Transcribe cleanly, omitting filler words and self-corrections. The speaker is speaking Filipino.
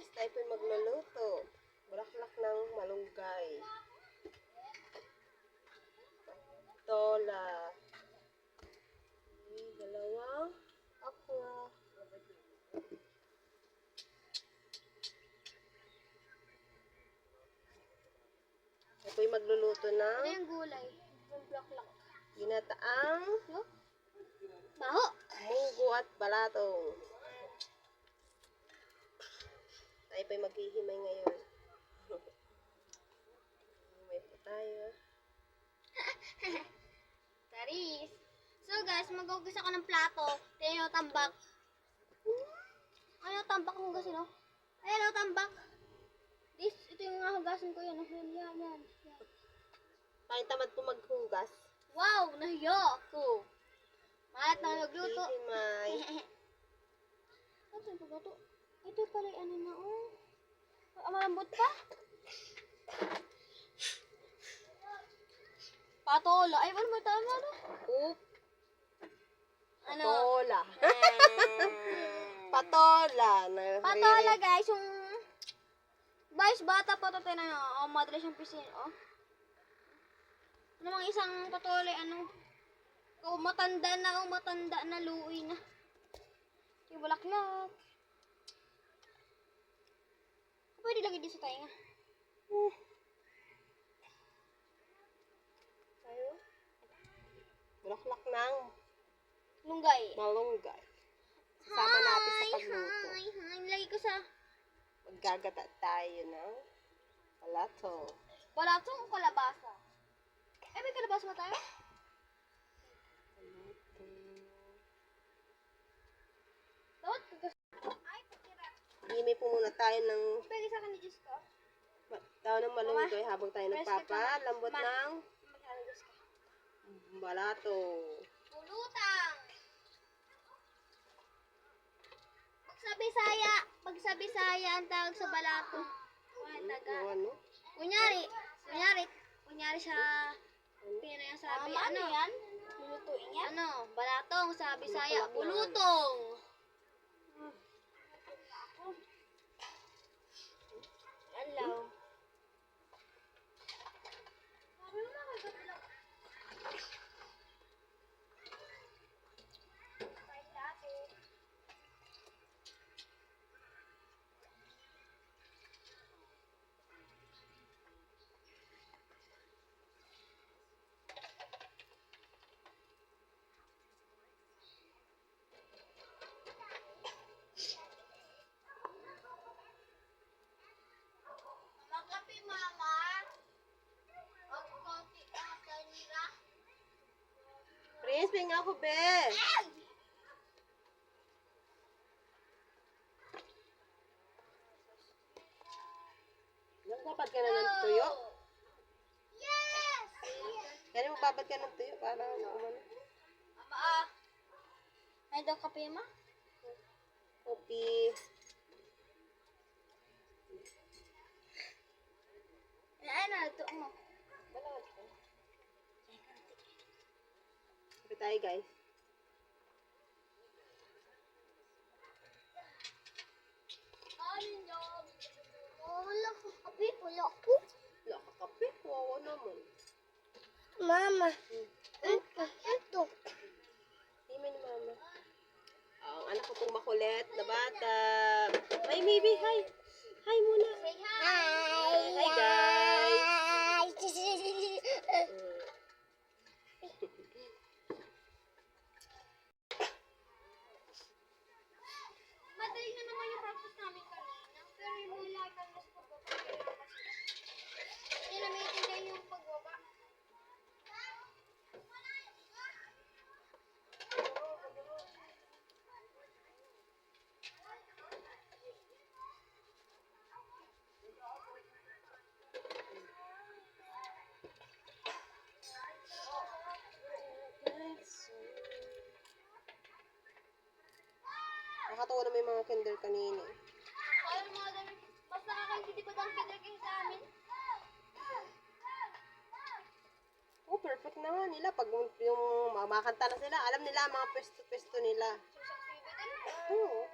guys, tayo po'y magluluto. Bulaklak ng malunggay. Tola. Dalawang okra. Tayo po'y magluluto ng Ano yung gulay? Yung bulaklak. ginataang No? Baho! munggo at balatong. Tayo po'y maghihimay ngayon. Himay po tayo. Taris! So guys, mag-ugas ako ng plato. Tingnan yung tambak. Ano tambak ang hugasin, no? Ayan o, tambak. Ito yung hugasin ko yan. Yan. Tayo tamad po maghugas. Wow! Nahiya ako. Mahat na nagluto. Maghihimay. Ano yung pagluto? Ito pala yung ano na, oh. Malambot pa? Patola. Ay, ano ba tama, no? Oop. Ano? Patola. Patola. Patola, guys. Yung guys, bata pa ito. Tinan nyo. Oh, madalas yung pisin. Oh. Ano mga isang patola, ano? Oh, matanda na. Luoy na. Yung bulaklak. Pwede lagay dito sa tainga. Tayo. Bulaklak ng Lunggay. malunggay. Kasama natin sa pagluto. Hi. Lagay ko sa Maggagata tayo ng balatong. balatong o kalabasa. Eh, may kalabasa ba tayo? Dapat kagas. Ay, patira. Himay po muna tayo ng Pwede sa akin ni Diyos ko. daon ng malunggay habang tayo Press kita, nagpapalambot Ma. ng Magkano Diyos ko? balatong. Pulutang. Pagsabisaya ang tawag sa balato. Ang taga. Ano? Kunyari sa Pino yung sabi, ano yan? Lulutuin yan? Ano? Balatong sa Bisaya, bulutong. Hello. Makapi, mama. Ang konti ang kanila. Prince, pinga ako, be. Nagpapad ka na ng tuyo? Yes! Kaya magpapad ka ng tuyo para umano. Ama, ay daw kape, ma? Kopi. Ay, ito mo. Balawad ka. Kopi tayo, guys. Wala ko kape, wala ko. Wala ka kape. Wawa naman. Mama, ito. Himay ni mama. Ang anak ko pong makulit na bata. Ay, maybe. Hi. Hi muna. Say hi. Hi, guys. Madali na naman yung practice namin kanina. Pero yung mula kang mas pagbaba. Hindi na may tinday yung pagbaba. Nakatawa na may mga kinder kanina. Ayaw mga dami. Mas nakakaintindi pa ang kinagin sa amin. Oh, perfect naman nila. Pag yung makakanta na sila, alam nila ang mga pwesto-pwesto nila. Susaksibi din. Oo.